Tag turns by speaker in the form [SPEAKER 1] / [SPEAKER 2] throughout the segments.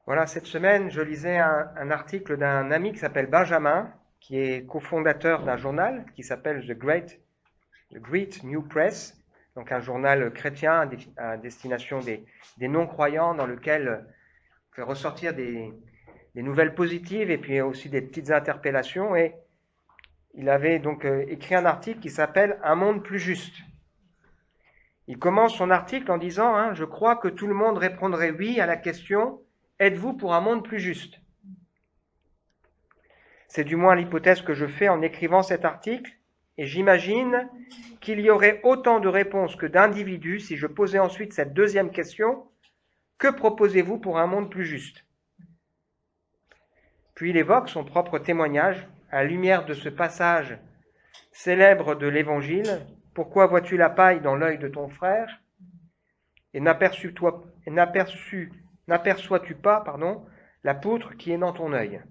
[SPEAKER 1] Voilà, cette semaine, je lisais un article d'un ami qui s'appelle Benjamin, qui est cofondateur d'un journal qui s'appelle The Great New Press, donc un journal chrétien à destination des non-croyants dans lequel fait ressortir des nouvelles positives et puis aussi des petites interpellations. Et il avait donc écrit un article qui s'appelle Un monde plus juste. Il commence son article en disant Je crois que tout le monde répondrait oui à la question êtes-vous pour un monde plus juste? C'est du moins l'hypothèse que je fais en écrivant cet article, et j'imagine qu'il y aurait autant de réponses que d'individus si je posais ensuite cette deuxième question que proposez-vous pour un monde plus juste? Puis il évoque son propre témoignage à la lumière de ce passage célèbre de l'Évangile. Pourquoi vois-tu la paille dans l'œil de ton frère et n'aperçois-tu pas la poutre qui est dans ton œil?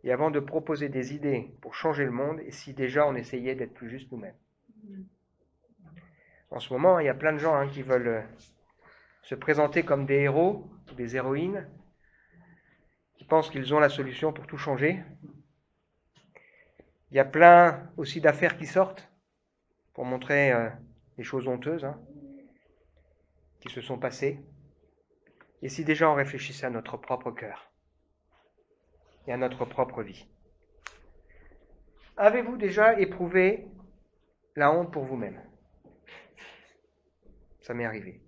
[SPEAKER 1] Et avant de proposer des idées pour changer le monde, et si déjà on essayait d'être plus juste nous-mêmes. En ce moment, il y a plein de gens qui veulent se présenter comme des héros, des héroïnes, qui pensent qu'ils ont la solution pour tout changer. Il y a plein aussi d'affaires qui sortent pour montrer les choses honteuses qui se sont passées. Et si déjà on réfléchissait à notre propre cœur et à notre propre vie. Avez-vous déjà éprouvé la honte pour vous-même? Ça m'est arrivé.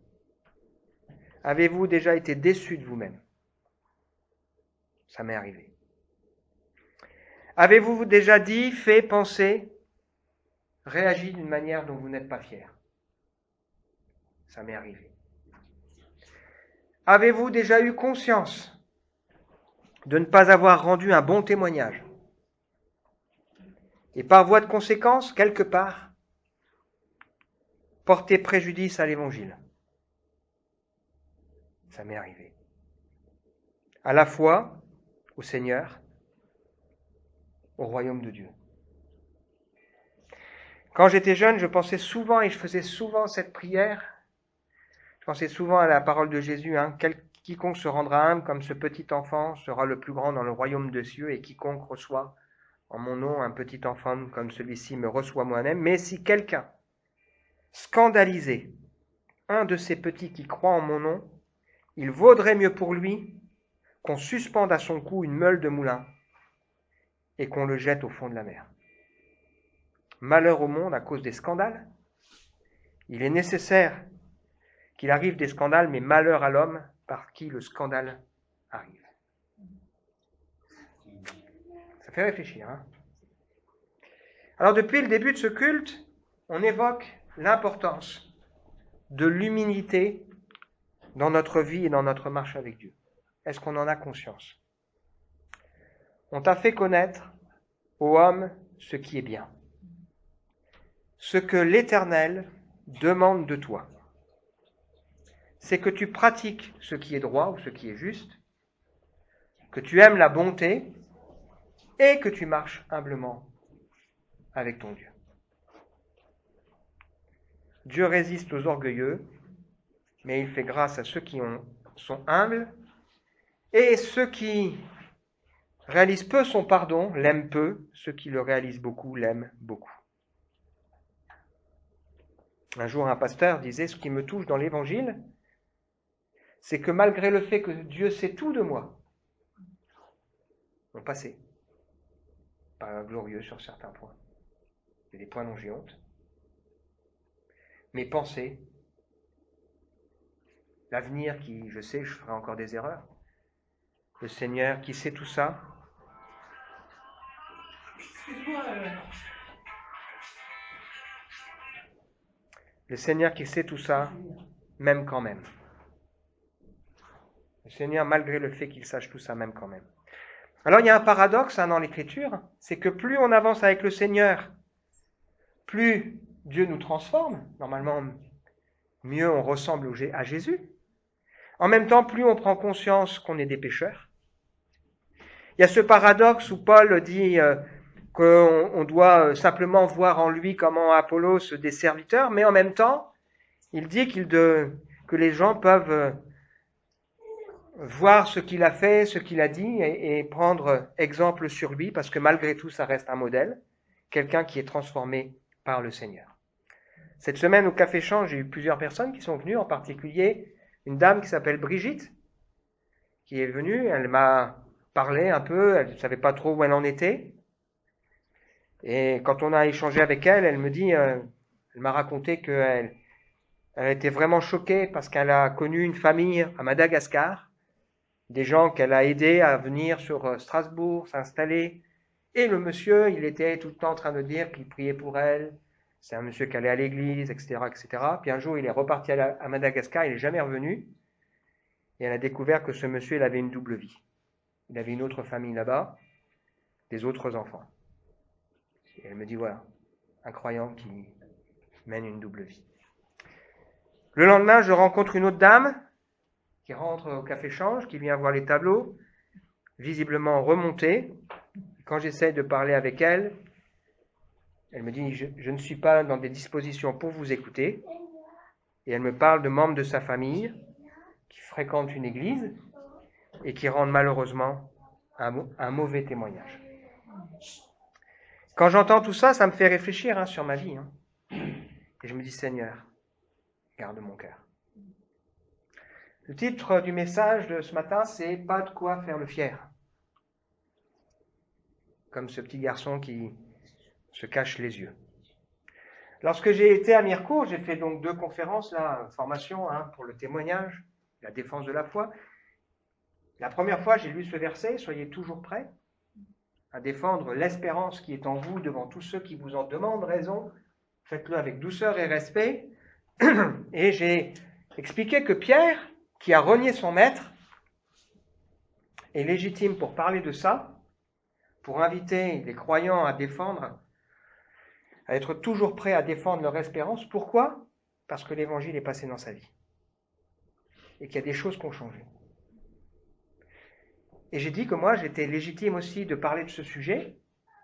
[SPEAKER 1] Avez-vous déjà été déçu de vous-même? Ça m'est arrivé. Avez-vous déjà dit, fait, pensé, réagi d'une manière dont vous n'êtes pas fier? Ça m'est arrivé. Avez-vous déjà eu conscience de ne pas avoir rendu un bon témoignage? Et par voie de conséquence, quelque part, porter préjudice à l'Évangile? Ça m'est arrivé. À la fois au Seigneur, au royaume de Dieu. Quand j'étais jeune, je pensais souvent et je faisais souvent cette prière. Je pensais souvent à la parole de Jésus, quiconque se rendra humble comme ce petit enfant sera le plus grand dans le royaume de cieux, et quiconque reçoit en mon nom un petit enfant comme celui-ci me reçoit moi-même. Mais si quelqu'un scandalisait un de ces petits qui croient en mon nom, il vaudrait mieux pour lui qu'on suspende à son cou une meule de moulin et qu'on le jette au fond de la mer. Malheur au monde à cause des scandales. Il est nécessaire qu'il arrive des scandales, mais malheur à l'homme par qui le scandale arrive. Ça fait réfléchir. Alors depuis le début de ce culte, on évoque l'importance de l'humilité dans notre vie et dans notre marche avec Dieu. Est-ce qu'on en a conscience? On t'a fait connaître, ô homme, ce qui est bien, ce que l'Éternel demande de toi. C'est que tu pratiques ce qui est droit ou ce qui est juste, que tu aimes la bonté et que tu marches humblement avec ton Dieu. Dieu résiste aux orgueilleux, mais il fait grâce à ceux qui sont humbles, et ceux qui réalisent peu son pardon l'aiment peu, ceux qui le réalisent beaucoup l'aiment beaucoup. Un jour, un pasteur disait, ce qui me touche dans l'Évangile, c'est que malgré le fait que Dieu sait tout de moi, mon passé, pas glorieux sur certains points, il y a des points dont j'ai honte, mes pensées, l'avenir qui, je sais, je ferai encore des erreurs, le Seigneur qui sait tout ça, le Seigneur qui sait tout ça, m'aime quand même. Le Seigneur, malgré le fait qu'il sache tout ça, m'aime quand même. Alors il y a un paradoxe dans l'Écriture, c'est que plus on avance avec le Seigneur, plus Dieu nous transforme. Normalement, mieux on ressemble à Jésus. En même temps, plus on prend conscience qu'on est des pécheurs. Il y a ce paradoxe où Paul dit qu'on doit simplement voir en lui comme en Apollos des serviteurs, mais en même temps, il dit que les gens peuvent voir ce qu'il a fait, ce qu'il a dit, et prendre exemple sur lui, parce que malgré tout, ça reste un modèle, quelqu'un qui est transformé par le Seigneur. Cette semaine, au Café Change, j'ai eu plusieurs personnes qui sont venues, en particulier une dame qui s'appelle Brigitte, qui est venue, elle m'a parlé un peu, elle ne savait pas trop où elle en était, et quand on a échangé avec elle, elle me dit, elle m'a raconté qu'elle était vraiment choquée parce qu'elle a connu une famille à Madagascar, des gens qu'elle a aidés à venir sur Strasbourg, s'installer. Et le monsieur, il était tout le temps en train de dire qu'il priait pour elle. C'est un monsieur qui allait à l'église, etc., etc. Puis un jour, il est reparti à Madagascar, il n'est jamais revenu. Et elle a découvert que ce monsieur, il avait une double vie. Il avait une autre famille là-bas, des autres enfants. Et elle me dit, voilà, un croyant qui mène une double vie. Le lendemain, je rencontre une autre dame qui rentre au Café Change, qui vient voir les tableaux, visiblement remontés. Quand j'essaie de parler avec elle, elle me dit, je ne suis pas dans des dispositions pour vous écouter. Et elle me parle de membres de sa famille qui fréquentent une église et qui rendent malheureusement un mauvais témoignage. Quand j'entends tout ça, ça me fait réfléchir sur ma vie. Et je me dis, Seigneur, garde mon cœur. Le titre du message de ce matin, c'est « Pas de quoi faire le fier ». Comme ce petit garçon qui se cache les yeux. Lorsque j'ai été à Mirecourt, j'ai fait donc 2 conférences, là, formation pour le témoignage, la défense de la foi. La première fois, j'ai lu ce verset, « Soyez toujours prêts à défendre l'espérance qui est en vous devant tous ceux qui vous en demandent raison. Faites-le avec douceur et respect. » Et j'ai expliqué que Pierre, qui a renié son maître, est légitime pour parler de ça, pour inviter les croyants à défendre, à être toujours prêts à défendre leur espérance. Pourquoi ? Parce que l'évangile est passé dans sa vie. Et qu'il y a des choses qui ont changé. Et j'ai dit que moi, j'étais légitime aussi de parler de ce sujet,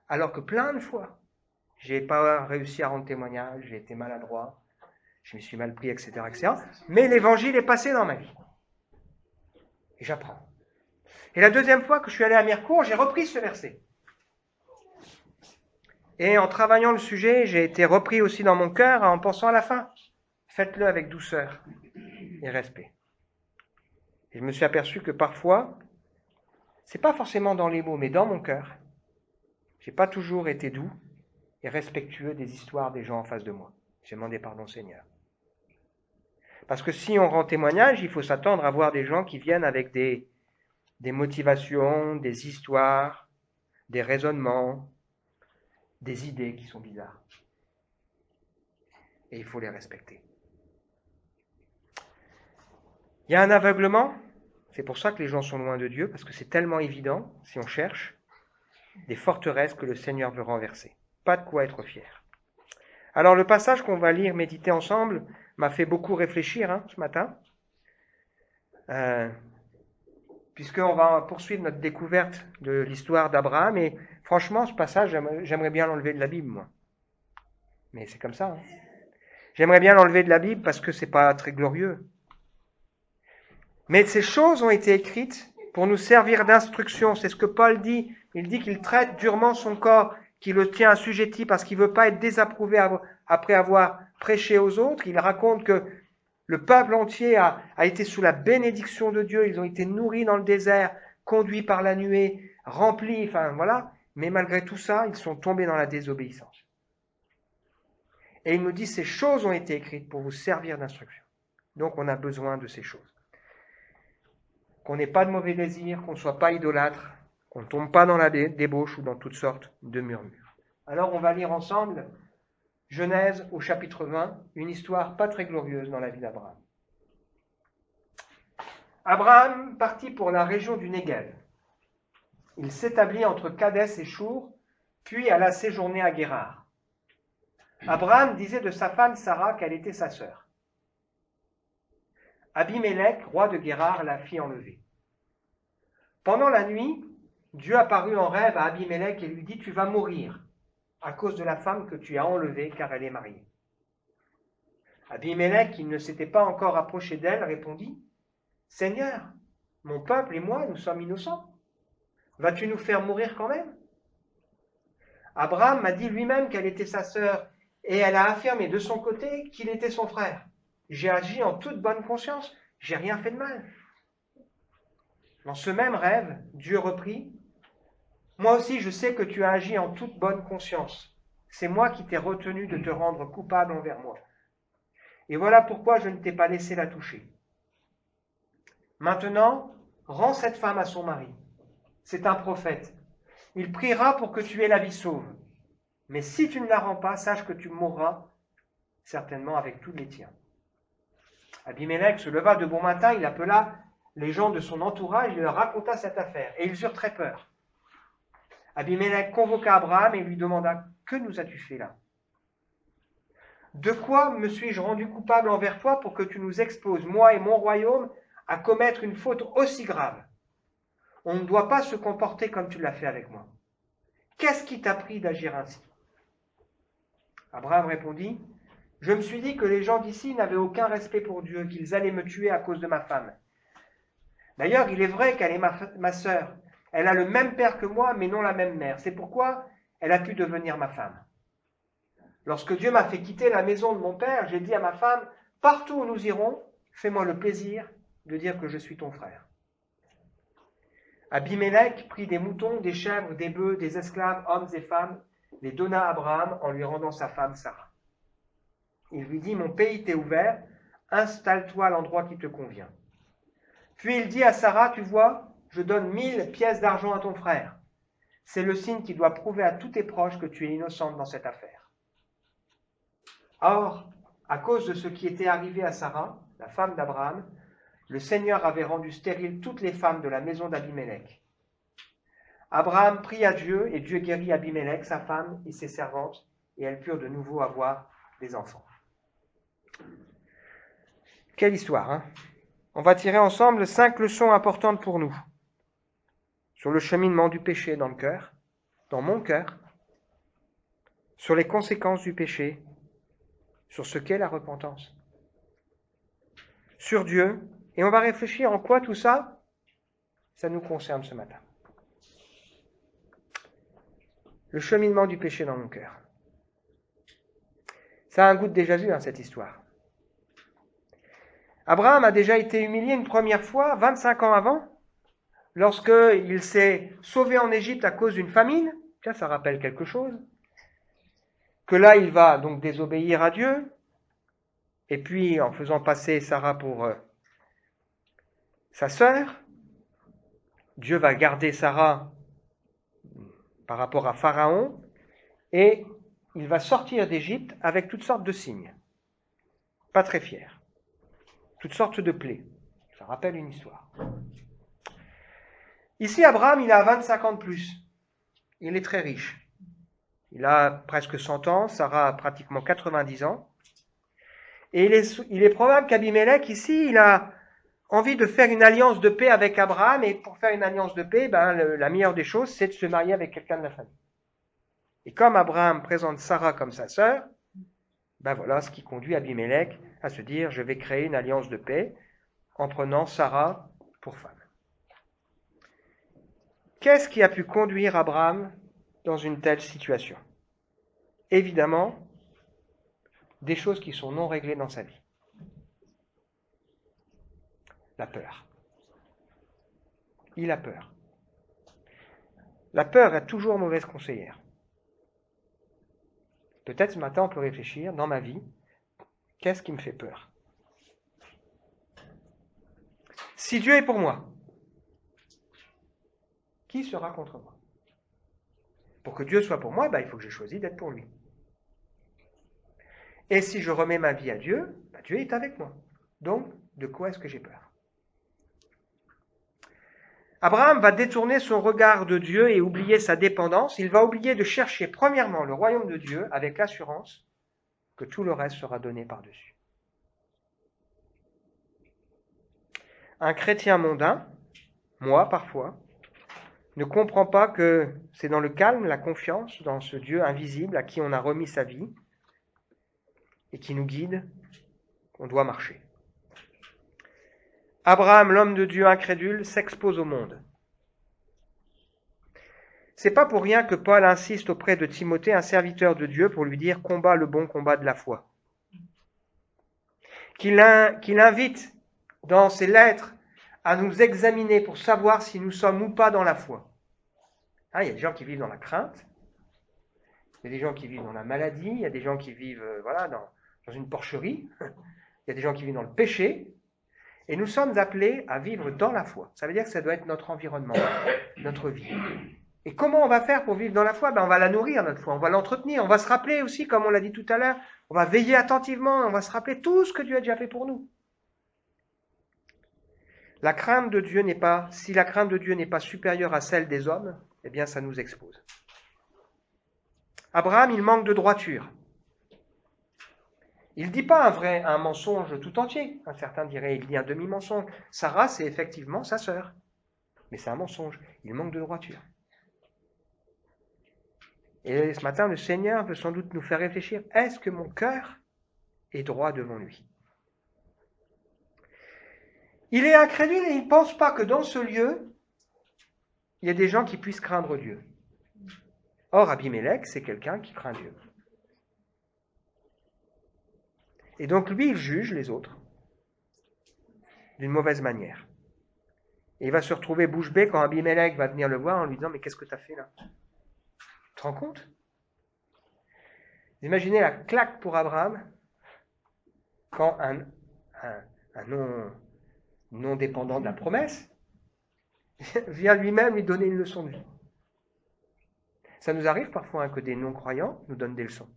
[SPEAKER 1] alors que plein de fois, je n'ai pas réussi à rendre témoignage, j'ai été maladroit, je me suis mal pris, etc., etc. Mais l'évangile est passé dans ma vie. Et j'apprends. Et la deuxième fois que je suis allé à Mirecourt, j'ai repris ce verset. Et en travaillant le sujet, j'ai été repris aussi dans mon cœur en pensant à la fin. Faites-le avec douceur et respect. Et je me suis aperçu que parfois, c'est pas forcément dans les mots, mais dans mon cœur, j'ai pas toujours été doux et respectueux des histoires des gens en face de moi. J'ai demandé pardon, Seigneur. Parce que si on rend témoignage, il faut s'attendre à voir des gens qui viennent avec des motivations, des histoires, des raisonnements, des idées qui sont bizarres. Et il faut les respecter. Il y a un aveuglement, c'est pour ça que les gens sont loin de Dieu, parce que c'est tellement évident, si on cherche, des forteresses que le Seigneur veut renverser. Pas de quoi être fier. Alors le passage qu'on va lire, méditer ensemble, m'a fait beaucoup réfléchir ce matin, puisqu'on va poursuivre notre découverte de l'histoire d'Abraham, et franchement, ce passage, j'aimerais bien l'enlever de la Bible, moi. Mais c'est comme ça. J'aimerais bien l'enlever de la Bible parce que c'est pas très glorieux. Mais ces choses ont été écrites pour nous servir d'instruction. C'est ce que Paul dit. Il dit qu'il traite durement son corps, qu'il le tient assujetti parce qu'il ne veut pas être désapprouvé après avoir prêché aux autres. Il raconte que le peuple entier a été sous la bénédiction de Dieu. Ils ont été nourris dans le désert, conduits par la nuée, remplis, voilà. Mais malgré tout ça, ils sont tombés dans la désobéissance. Et il nous dit, ces choses ont été écrites pour vous servir d'instruction. Donc on a besoin de ces choses. Qu'on n'ait pas de mauvais désirs, qu'on ne soit pas idolâtre, qu'on ne tombe pas dans la débauche ou dans toutes sortes de murmures. Alors on va lire ensemble Genèse au chapitre 20, une histoire pas très glorieuse dans la vie d'Abraham. Abraham partit pour la région du Négev. Il s'établit entre Kadès et Chour, puis alla séjourner à Guérar. Abraham disait de sa femme Sarah qu'elle était sa sœur. Abimélec, roi de Guérar, la fit enlever. Pendant la nuit, Dieu apparut en rêve à Abimélec et lui dit « Tu vas mourir à cause de la femme que tu as enlevée, car elle est mariée. » Abimélec, qui ne s'était pas encore approché d'elle, répondit « Seigneur, Mon peuple et moi, nous sommes innocents. Vas-tu nous faire mourir quand même? Abraham m'a dit lui-même qu'elle était sa sœur, et elle a affirmé de son côté qu'il était son frère. J'ai agi en toute bonne conscience, j'ai rien fait de mal. Dans ce même rêve, Dieu reprit, « Moi aussi je sais que tu as agi en toute bonne conscience. C'est moi qui t'ai retenu de te rendre coupable envers moi. Et voilà pourquoi je ne t'ai pas laissé la toucher. Maintenant, rends cette femme à son mari. C'est un prophète. Il priera pour que tu aies la vie sauve. Mais si tu ne la rends pas, sache que tu mourras certainement avec tous les tiens. » Abimelech se leva de bon matin, il appela les gens de son entourage, il leur raconta cette affaire, et ils eurent très peur. Abimelech convoqua Abraham et lui demanda, « Que nous as-tu fait là? De quoi me suis-je rendu coupable envers toi pour que tu nous exposes, moi et mon royaume, à commettre une faute aussi grave? On ne doit pas se comporter comme tu l'as fait avec moi. Qu'est-ce qui t'a pris d'agir ainsi? » Abraham répondit, « Je me suis dit que les gens d'ici n'avaient aucun respect pour Dieu, qu'ils allaient me tuer à cause de ma femme. D'ailleurs, il est vrai qu'elle est ma sœur. Elle a le même père que moi, mais non la même mère. C'est pourquoi elle a pu devenir ma femme. Lorsque Dieu m'a fait quitter la maison de mon père, j'ai dit à ma femme, « Partout où nous irons, fais-moi le plaisir de dire que je suis ton frère. » Abimelech prit des moutons, des chèvres, des bœufs, des esclaves, hommes et femmes, les donna à Abraham en lui rendant sa femme Sarah. Il lui dit, « Mon pays t'est ouvert, installe-toi à l'endroit qui te convient. » Puis il dit à Sarah, « Tu vois, je donne 1000 pièces d'argent à ton frère. C'est le signe qui doit prouver à tous tes proches que tu es innocente dans cette affaire. » Or, à cause de ce qui était arrivé à Sarah, la femme d'Abraham, le Seigneur avait rendu stériles toutes les femmes de la maison d'Abimelech. Abraham pria Dieu, et Dieu guérit Abimelech, sa femme et ses servantes, et elles purent de nouveau avoir des enfants. Quelle histoire, hein? On va tirer ensemble 5 leçons importantes pour nous sur le cheminement du péché dans le cœur, dans mon cœur, sur les conséquences du péché, sur ce qu'est la repentance, sur Dieu, et on va réfléchir en quoi tout ça, ça nous concerne ce matin. Le cheminement du péché dans mon cœur. Ça a un goût de déjà vu, cette histoire. Abraham a déjà été humilié une première fois, 25 ans avant, lorsqu'il s'est sauvé en Égypte à cause d'une famine. Tiens, ça rappelle quelque chose. Que là, il va donc désobéir à Dieu, et puis en faisant passer Sarah pour sa sœur, Dieu va garder Sarah par rapport à Pharaon, et il va sortir d'Égypte avec toutes sortes de signes. Pas très fier. Toutes sortes de plaies. Ça rappelle une histoire. Ici, Abraham, il a 25 ans de plus. Il est très riche. Il a presque 100 ans, Sarah a pratiquement 90 ans. Et il est probable qu'Abimelech, ici, il a envie de faire une alliance de paix avec Abraham, et pour faire une alliance de paix, la meilleure des choses, c'est de se marier avec quelqu'un de la famille. Et comme Abraham présente Sarah comme sa sœur, voilà ce qui conduit Abimelech à se dire, je vais créer une alliance de paix en prenant Sarah pour femme. Qu'est-ce qui a pu conduire Abraham dans une telle situation? Évidemment, des choses qui sont non réglées dans sa vie. La peur. Il a peur. La peur est toujours mauvaise conseillère. Peut-être ce matin, on peut réfléchir, dans ma vie, qu'est-ce qui me fait peur? Si Dieu est pour moi, qui sera contre moi? Pour que Dieu soit pour moi, il faut que j'ai choisi d'être pour lui. Et si je remets ma vie à Dieu, Dieu est avec moi. Donc, de quoi est-ce que j'ai peur? Abraham va détourner son regard de Dieu et oublier sa dépendance. Il va oublier de chercher premièrement le royaume de Dieu avec l'assurance que tout le reste sera donné par-dessus. Un chrétien mondain, moi parfois, ne comprend pas que c'est dans le calme, la confiance dans ce Dieu invisible à qui on a remis sa vie et qui nous guide qu'on doit marcher. Abraham, l'homme de Dieu incrédule, s'expose au monde. C'est pas pour rien que Paul insiste auprès de Timothée, un serviteur de Dieu, pour lui dire « combat le bon combat de la foi ». Qu'il invite dans ses lettres à nous examiner pour savoir si nous sommes ou pas dans la foi. Il y a des gens qui vivent dans la crainte, il y a des gens qui vivent dans la maladie, il y a des gens qui vivent dans une porcherie, il y a des gens qui vivent dans le péché, et nous sommes appelés à vivre dans la foi. Ça veut dire que ça doit être notre environnement, notre vie. Et comment on va faire pour vivre dans la foi? On va la nourrir, notre foi, on va l'entretenir, on va se rappeler aussi, comme on l'a dit tout à l'heure, on va veiller attentivement, on va se rappeler tout ce que Dieu a déjà fait pour nous. La crainte de Dieu n'est pas, si la crainte de Dieu n'est pas supérieure à celle des hommes, eh bien ça nous expose. Abraham, il manque de droiture. Il ne dit pas un mensonge tout entier. Certains diraient, il dit un demi-mensonge. Sarah, c'est effectivement sa sœur. Mais c'est un mensonge. Il manque de droiture. Et ce matin, le Seigneur veut sans doute nous faire réfléchir. Est-ce que mon cœur est droit devant lui? Il est incrédule et il ne pense pas que dans ce lieu, il y a des gens qui puissent craindre Dieu. Or, Abimélec, c'est quelqu'un qui craint Dieu. Et donc, lui, il juge les autres d'une mauvaise manière. Et il va se retrouver bouche bée quand Abimélec va venir le voir en lui disant « Mais qu'est-ce que tu as fait là ?» Tu te rends compte? Imaginez la claque pour Abraham quand un non dépendant de la promesse vient lui-même lui donner une leçon de vie. Ça nous arrive parfois que des non-croyants nous donnent des leçons.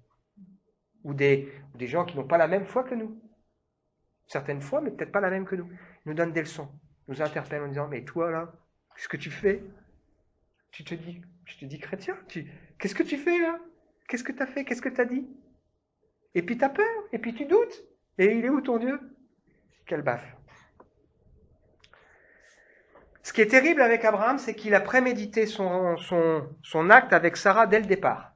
[SPEAKER 1] Ou des gens qui n'ont pas la même foi que nous. Certaines fois, mais peut-être pas la même que nous. Ils nous donnent des leçons, nous interpellent en disant « Mais toi là, qu'est-ce que tu fais? Tu te dis chrétien, qu'est-ce que tu fais là? Qu'est-ce que tu as fait? Qu'est-ce que tu as dit? Et puis tu as peur, et puis tu doutes. Et il est où ton Dieu? » Quelle baffe. Ce qui est terrible avec Abraham, c'est qu'il a prémédité son acte avec Sarah dès le départ.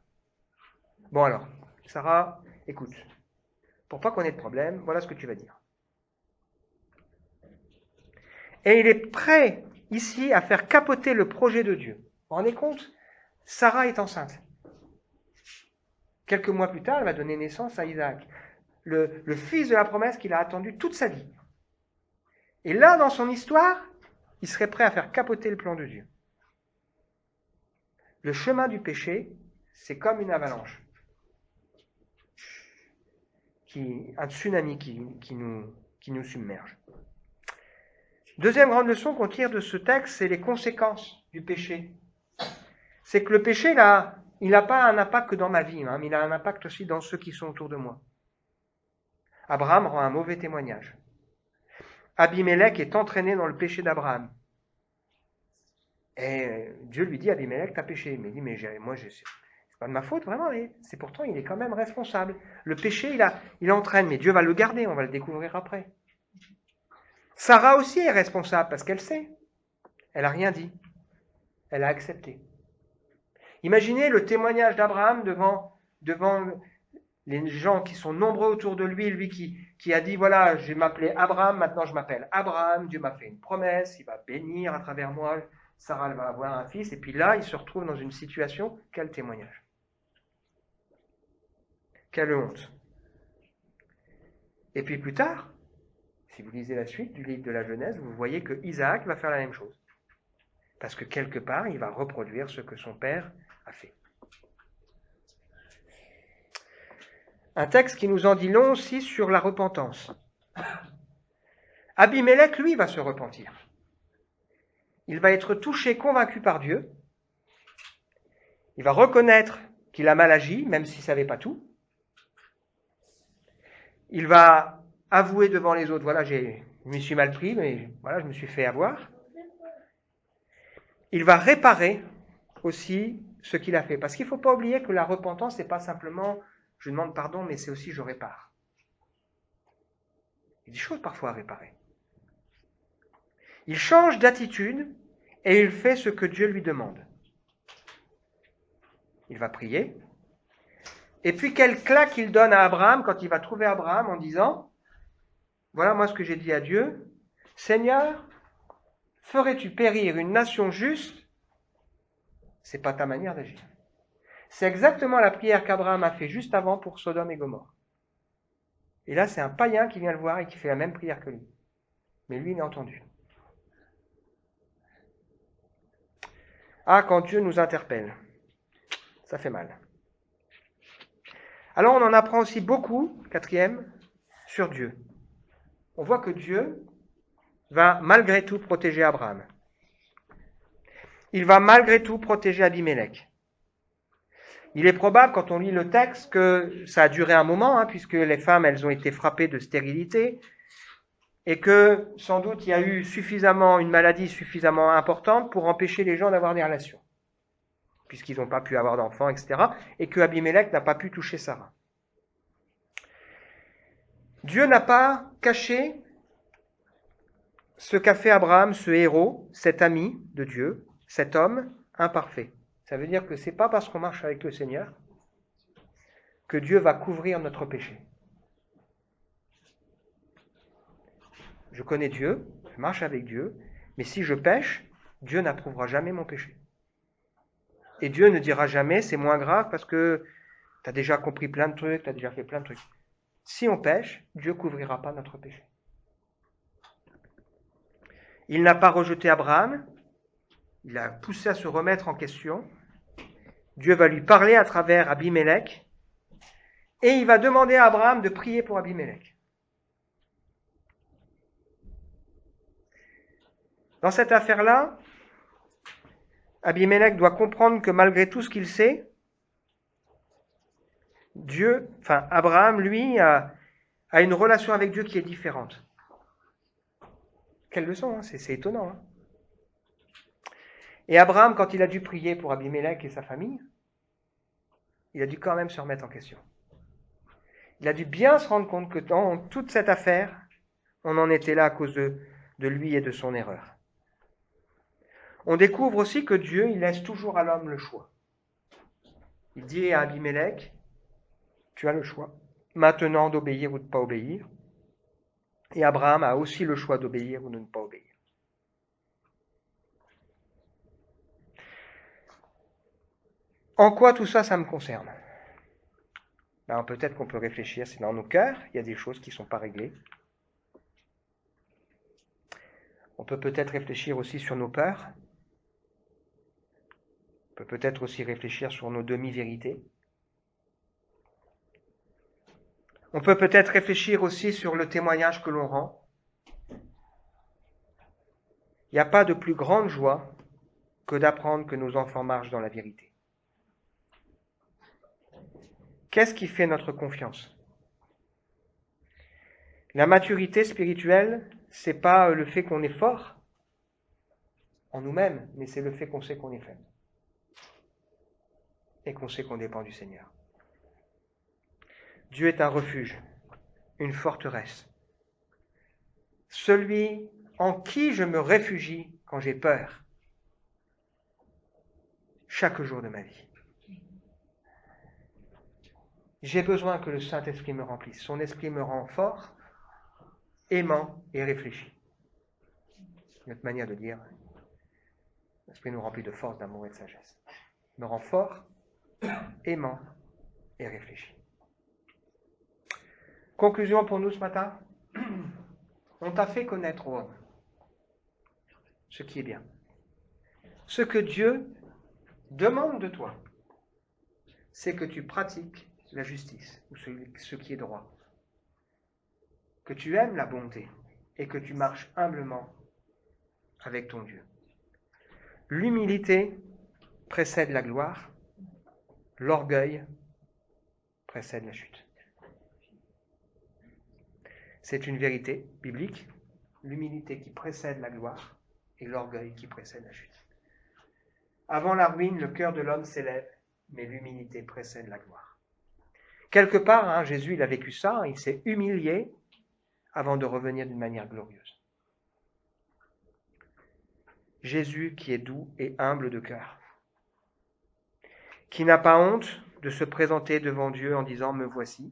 [SPEAKER 1] Bon alors, Sarah, écoute, pour pas qu'on ait de problème, voilà ce que tu vas dire. Et il est prêt ici à faire capoter le projet de Dieu. Vous vous rendez compte? Sarah est enceinte. Quelques mois plus tard, elle va donner naissance à Isaac, le fils de la promesse qu'il a attendu toute sa vie. Et là, dans son histoire, il serait prêt à faire capoter le plan de Dieu. Le chemin du péché, c'est comme une avalanche, un tsunami qui nous submerge. Deuxième grande leçon qu'on tire de ce texte, c'est les conséquences du péché. C'est que le péché, là, il n'a pas un impact que dans ma vie, mais il a un impact aussi dans ceux qui sont autour de moi. Abraham rend un mauvais témoignage. Abimélec est entraîné dans le péché d'Abraham. Et Dieu lui dit, Abimélec, t'as péché. Mais il dit, mais moi, c'est pas de ma faute, vraiment. Et c'est pourtant, il est quand même responsable. Le péché, il entraîne, mais Dieu va le garder, on va le découvrir après. Sarah aussi est responsable parce qu'elle sait. Elle n'a rien dit. Elle a accepté. Imaginez le témoignage d'Abraham devant les gens qui sont nombreux autour de lui qui a dit, voilà, je m'appelais Abraham, maintenant je m'appelle Abraham, Dieu m'a fait une promesse, il va bénir à travers moi, Sarah elle va avoir un fils, et puis là, il se retrouve dans une situation, quel témoignage. Quelle honte. Et puis plus tard, si vous lisez la suite du livre de la Genèse, vous voyez que Isaac va faire la même chose. Parce que quelque part, il va reproduire ce que son père a fait. Un texte qui nous en dit long aussi sur la repentance. Abimélec, lui, va se repentir. Il va être touché, convaincu par Dieu. Il va reconnaître qu'il a mal agi, même s'il ne savait pas tout. Il va avouer devant les autres, voilà, je m'y suis mal pris, mais voilà, je me suis fait avoir. Il va réparer aussi ce qu'il a fait. Parce qu'il ne faut pas oublier que la repentance, ce n'est pas simplement je demande pardon, mais c'est aussi je répare. Il y a des choses parfois à réparer. Il change d'attitude et il fait ce que Dieu lui demande. Il va prier. Et puis quelle claque il donne à Abraham quand il va trouver Abraham en disant, voilà moi ce que j'ai dit à Dieu, Seigneur, ferais-tu périr une nation juste? C'est pas ta manière d'agir. C'est exactement la prière qu'Abraham a fait juste avant pour Sodome et Gomorrhe. Et là, c'est un païen qui vient le voir et qui fait la même prière que lui. Mais lui, il a entendu. Ah, quand Dieu nous interpelle, ça fait mal. Alors, on en apprend aussi beaucoup, quatrième, sur Dieu. On voit que Dieu va malgré tout protéger Abraham. Il va malgré tout protéger Abimelech. Il est probable, quand on lit le texte, que ça a duré un moment, puisque les femmes, elles ont été frappées de stérilité, et que, sans doute, il y a eu une maladie suffisamment importante pour empêcher les gens d'avoir des relations, puisqu'ils n'ont pas pu avoir d'enfants, etc., et que Abimelech n'a pas pu toucher Sarah. Dieu n'a pas caché ce qu'a fait Abraham, ce héros, cet ami de Dieu, cet homme imparfait. Ça veut dire que c'est pas parce qu'on marche avec le Seigneur que Dieu va couvrir notre péché. Je connais Dieu, je marche avec Dieu, mais si je pêche, Dieu n'approuvera jamais mon péché. Et Dieu ne dira jamais, c'est moins grave parce que tu as déjà compris plein de trucs, tu as déjà fait plein de trucs. Si on pêche, Dieu ne couvrira pas notre péché. Il n'a pas rejeté Abraham, il a poussé à se remettre en question. Dieu va lui parler à travers Abimelech, et il va demander à Abraham de prier pour Abimelech. Dans cette affaire-là, Abimelech doit comprendre que malgré tout ce qu'il sait, Abraham, lui, a une relation avec Dieu qui est différente. Quelle leçon, c'est étonnant. Et Abraham, quand il a dû prier pour Abimelech et sa famille, il a dû quand même se remettre en question. Il a dû bien se rendre compte que dans toute cette affaire, on en était là à cause de lui et de son erreur. On découvre aussi que Dieu, il laisse toujours à l'homme le choix. Il dit à Abimelech, tu as le choix maintenant d'obéir ou de ne pas obéir. Et Abraham a aussi le choix d'obéir ou de ne pas obéir. En quoi tout ça, ça me concerne? Peut-être qu'on peut réfléchir, c'est dans nos cœurs, il y a des choses qui ne sont pas réglées. On peut peut-être réfléchir aussi sur nos peurs. On peut peut-être aussi réfléchir sur nos demi-vérités. On peut peut-être réfléchir aussi sur le témoignage que l'on rend. Il n'y a pas de plus grande joie que d'apprendre que nos enfants marchent dans la vérité. Qu'est-ce qui fait notre confiance? La maturité spirituelle, c'est pas le fait qu'on est fort en nous-mêmes, mais c'est le fait qu'on sait qu'on est faible. Et qu'on sait qu'on dépend du Seigneur. Dieu est un refuge, une forteresse. Celui en qui je me réfugie quand j'ai peur, chaque jour de ma vie. J'ai besoin que le Saint-Esprit me remplisse. Son esprit me rend fort, aimant et réfléchi. Notre manière de dire, l'esprit nous remplit de force, d'amour et de sagesse. Il me rend fort, aimant et réfléchi. Conclusion pour nous ce matin. On t'a fait connaître au homme ce qui est bien. Ce que Dieu demande de toi, c'est que tu pratiques la justice, ou ce qui est droit. Que tu aimes la bonté et que tu marches humblement avec ton Dieu. L'humilité précède la gloire, l'orgueil précède la chute. C'est une vérité biblique, l'humilité qui précède la gloire et l'orgueil qui précède la chute. Avant la ruine, le cœur de l'homme s'élève, mais l'humilité précède la gloire. Quelque part, Jésus, il a vécu ça, il s'est humilié avant de revenir d'une manière glorieuse. Jésus qui est doux et humble de cœur, qui n'a pas honte de se présenter devant Dieu en disant « Me voici,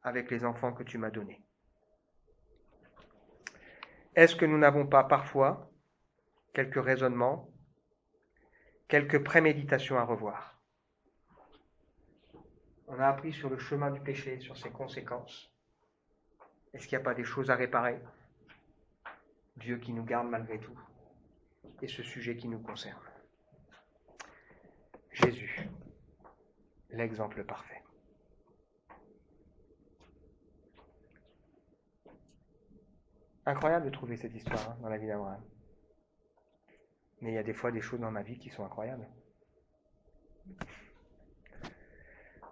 [SPEAKER 1] avec les enfants que tu m'as donnés ». Est-ce que nous n'avons pas parfois quelques raisonnements, quelques préméditations à revoir? On a appris sur le chemin du péché, sur ses conséquences. Est-ce qu'il n'y a pas des choses à réparer? Dieu qui nous garde malgré tout. Et ce sujet qui nous concerne. Jésus, l'exemple parfait. Incroyable de trouver cette histoire dans la vie d'Abraham. Mais il y a des fois des choses dans ma vie qui sont incroyables.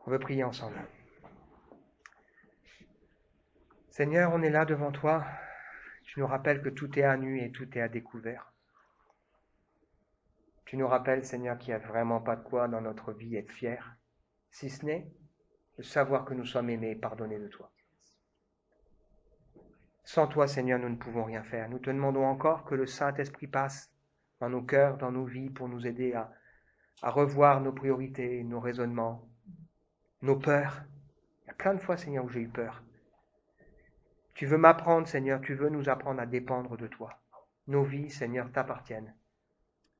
[SPEAKER 1] On veut prier ensemble. Seigneur, on est là devant toi. Tu nous rappelles que tout est à nu et tout est à découvert. Tu nous rappelles, Seigneur, qu'il n'y a vraiment pas de quoi dans notre vie être fier, si ce n'est de savoir que nous sommes aimés et pardonnés de toi. Sans toi, Seigneur, nous ne pouvons rien faire. Nous te demandons encore que le Saint-Esprit passe dans nos cœurs, dans nos vies, pour nous aider à revoir nos priorités, nos raisonnements, nos peurs. Il y a plein de fois, Seigneur, où j'ai eu peur. Tu veux m'apprendre, Seigneur, tu veux nous apprendre à dépendre de toi. Nos vies, Seigneur, t'appartiennent.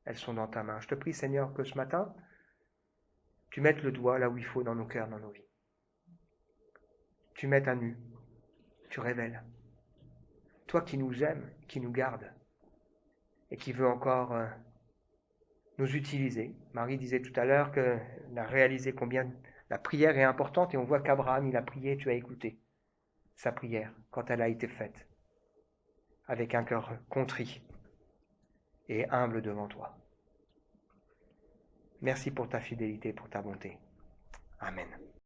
[SPEAKER 1] Elles sont dans ta main. Je te prie, Seigneur, que ce matin, tu mettes le doigt là où il faut dans nos cœurs, dans nos vies. Tu mettes à nu. Tu révèles. Toi qui nous aimes, qui nous gardes, et qui veut encore nous utiliser. Marie disait tout à l'heure qu'elle a réalisé combien la prière est importante, et on voit qu'Abraham, il a prié, tu as écouté sa prière quand elle a été faite, avec un cœur contrit et humble devant toi. Merci pour ta fidélité, pour ta bonté. Amen.